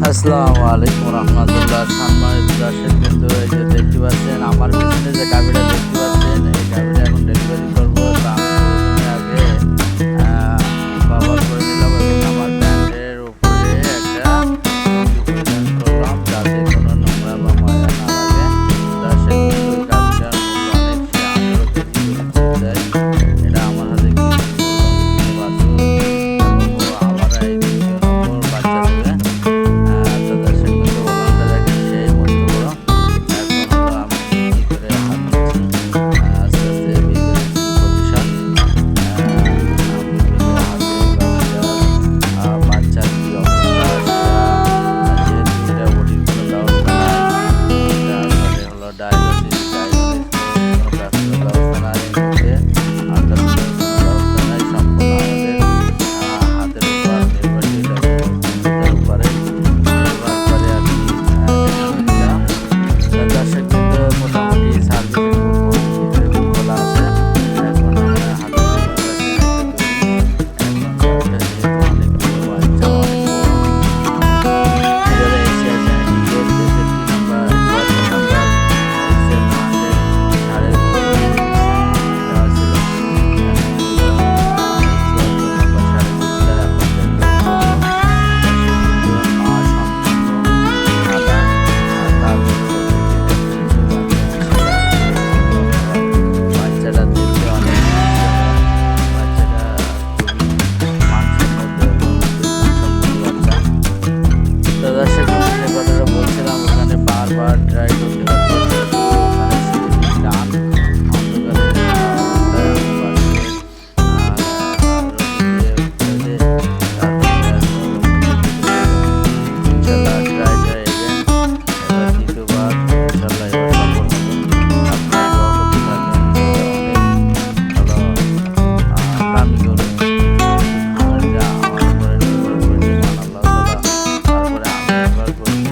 আসসালামু আলাইকুম রহমতুল্লাহ। সম্মানিত দর্শক বিন্দু, এই যে দেখতে পাচ্ছেন আমার পিছনে যে গাভিটা দেখতে পাচ্ছেন, এই গাভিটা এখন ডেলিভারি করবো। তো আমি প্রথমে আগে কভার করে নিলাম এবং আমার প্যান্টের উপরে একটা লুঙ্গি পরিধান করলাম যাতে কোনো নোংরা বা ময়লা না লাগে। দর্শক বিন্দু, গাভিটার মূল্য অনেক, সে 18 কেজি দেয়। এটা আমার হাতে বাছুর এবং ও আমার এই দ্বিতীয় নম্বর বাচ্চা দেবে। বারবার ট্রাই করতে করতে ওখানে সিঁড়ি টান অন্ধকারে ইনশাল্লাহ ট্রাই ট্রাই এগেন। এবার দ্বিতীয়বার ইনশাল্লাহ এবার সফল হবো। আপনারা দোয়া করতে থাকেন, ভালো দামি করে খামারটা আমার উপরে নির্ভর করছে মান আল্লাহ তাআলা। তারপরে আমি নির্ভর করছি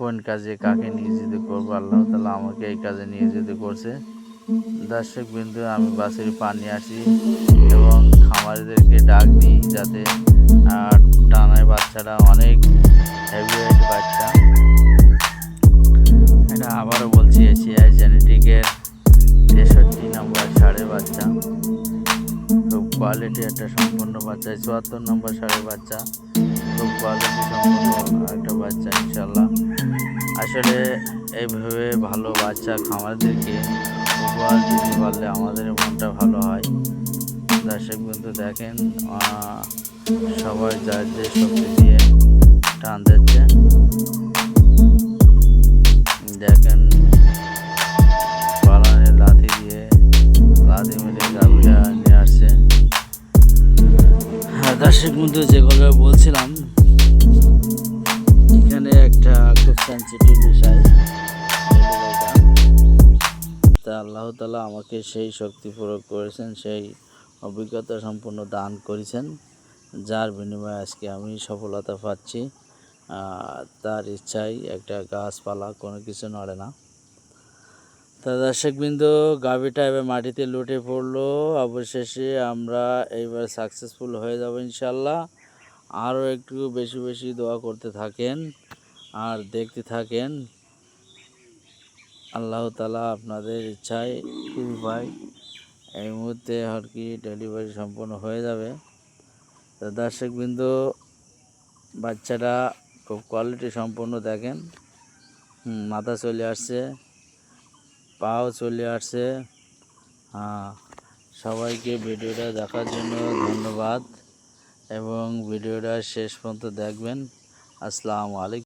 কোন কাজে কাকে নিয়োজিত করবো, আল্লাহ তাআলা আমাকে এই কাজে নিয়োজিত করছে। দর্শক বিন্দু, আমি বাছুরি পানি আসি এবং খামারিদেরকে ডাক দিই যাতে টানায় বাচ্চাটা অনেক হেভি ওয়েট বাচ্চা। এটা আবারও বলছি, এশিয়াই জেনেটিকের 63 নম্বর ষাঁড়ের বাচ্চা, খুব কোয়ালিটি একটা সম্পূর্ণ বাচ্চা। 74 নম্বর ষাঁড়ের বাচ্চা, খুব কোয়ালিটি সম্পূর্ণ একটা বাচ্চা ইনশাল্লাহ। আসলে এইভাবে ভালো বাচ্চা খামারদেরকে উপহার দিতে পারলে আমাদের মনটা ভালো হয়। দর্শক বন্ধু দেখেন, সবাই যার যে শক্তি দিয়ে টান দিচ্ছে। দেখেন পালানের লাথি দিয়ে লাথি মেরে গাভিটা নিয়ে আসছে। হ্যাঁ দর্শক বন্ধু, যেগুলো বলছিলাম, এখানে একটা খুব সেন্সিটিভ বিষয়, তা আল্লাহ তাআলা আমাকে সেই শক্তি প্রয়োগ করেছেন, সেই অভিজ্ঞতা সম্পূর্ণ দান করেছেন, যার বিনিময়ে আজকে আমি সফলতা পাচ্ছি। তার ইচ্ছায় একটা গাছপালা কোনো কিছু নড়ে না। তা দর্শকবৃন্দ, গাভিটা এবার মাটিতে লুটে পড়লো। অবশেষে আমরা এইবার সাকসেসফুল হয়ে যাব ইনশাল্লাহ। আরও একটু বেশি বেশি দোয়া করতে থাকেন আর দেখতে থাকেন। আল্লাহ তাআলা আপনাদের ইচ্ছায় কৃপায় এই মুহূর্তে আর কি ডেলিভারি সম্পন্ন হয়ে যাবে। তো দর্শকবৃন্দ, বাচ্চাটা খুব কোয়ালিটি সম্পন্ন দেখেন, মাথা চলে আসছে, পাও চলে আসছে। সবাইকে ভিডিওটা দেখার জন্য ধন্যবাদ এবং ভিডিওটা শেষ পর্যন্ত দেখবেন। আসসালামু আলাইকুম।